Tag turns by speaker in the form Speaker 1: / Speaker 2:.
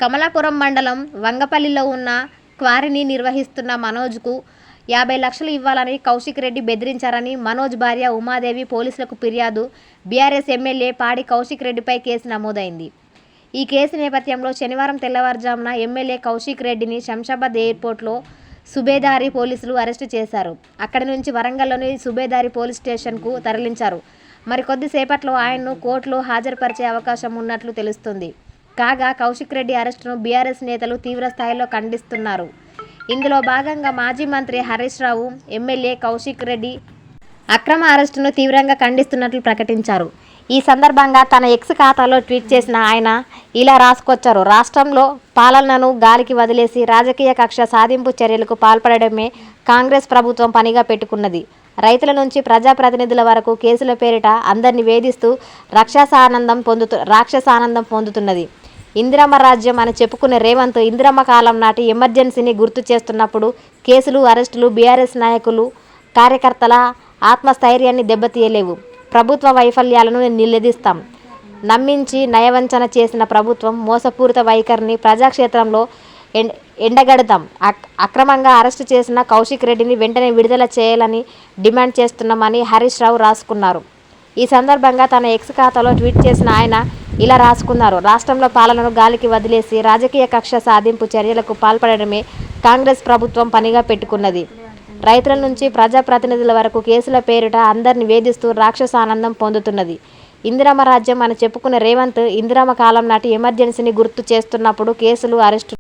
Speaker 1: కమలాపురం మండలం వంగపల్లిలో ఉన్న క్వారీని నిర్వహిస్తున్న మనోజ్కు 50 లక్షలు ఇవ్వాలని కౌశిక్ రెడ్డి బెదిరించారని మనోజ్ భార్య ఉమాదేవి పోలీసులకు ఫిర్యాదు. బీఆర్ఎస్ ఎమ్మెల్యే పాడి కౌశిక్ రెడ్డిపై కేసు నమోదైంది. ఈ కేసు నేపథ్యంలో శనివారం తెల్లవారుజామున ఎమ్మెల్యే కౌశిక్ రెడ్డిని శంషాబాద్ ఎయిర్పోర్ట్లో సుబేదారి పోలీసులు అరెస్టు చేశారు. అక్కడి నుంచి వరంగల్లోని సుబేదారి పోలీస్ స్టేషన్కు తరలించారు. మరికొద్దిసేపట్లో ఆయన్ను కోర్టులో హాజరుపరిచే అవకాశం ఉన్నట్లు తెలుస్తుంది. కాగా కౌశిక్ రెడ్డి అరెస్టును బీఆర్ఎస్ నేతలు తీవ్రస్థాయిలో ఖండిస్తున్నారు. ఇందులో భాగంగా మాజీ మంత్రి హరీష్ రావు ఎమ్మెల్యే కౌశిక్ రెడ్డి అక్రమ అరెస్టును తీవ్రంగా ఖండిస్తున్నట్లు ప్రకటించారు. ఈ సందర్భంగా తన ఎక్స్ ఖాతాలో ట్వీట్ చేసిన ఆయన ఇలా రాసుకొచ్చారు. రాష్ట్రంలో పాలనను గాలికి వదిలేసి రాజకీయ కక్ష సాధింపు చర్యలకు పాల్పడడమే కాంగ్రెస్ ప్రభుత్వం పనిగా పెట్టుకున్నది. రైతుల నుంచి ప్రజాప్రతినిధుల వరకు కేసుల పేరిట అందరినీ వేధిస్తూ రాక్షసానందం పొందుతున్నది. ఇందిరమ్మ రాజ్యం అని చెప్పుకునే రేవంత్ ఇందిరమ్మ కాలం నాటి ఎమర్జెన్సీని గుర్తు చేస్తున్నప్పుడు కేసులు, అరెస్టులు బీఆర్ఎస్ నాయకులు, కార్యకర్తల ఆత్మస్థైర్యాన్ని దెబ్బతీయలేవు. ప్రభుత్వ వైఫల్యాలను నిలదీస్తాం. నమ్మించి నయవంచన చేసిన ప్రభుత్వం మోసపూరిత వైఖరిని ప్రజాక్షేత్రంలో ఎండగడతాం. అక్రమంగా అరెస్టు చేసిన కౌశిక్ రెడ్డిని వెంటనే విడుదల చేయాలని డిమాండ్ చేస్తున్నామని హరీష్ రావు రాసుకున్నారు. ఈ సందర్భంగా తన ఎక్స్ ఖాతాలో ట్వీట్ చేసిన ఆయన ఇలా రాసుకున్నారు. రాష్ట్రంలో పాలనను గాలికి వదిలేసి రాజకీయ కక్ష సాధింపు చర్యలకు పాల్పడడమే కాంగ్రెస్ ప్రభుత్వం పనిగా పెట్టుకున్నది. రైతుల నుంచి ప్రజాప్రతినిధుల వరకు కేసుల పేరిట అందరిని వేధిస్తూ రాక్షసానందం పొందుతున్నది. ఇందిరమ్మ రాజ్యం అని చెప్పుకునే రేవంత్ ఇందిరమ్మ కాలం నాటి ఎమర్జెన్సీని గుర్తు చేస్తున్నప్పుడు కేసులు, అరెస్టు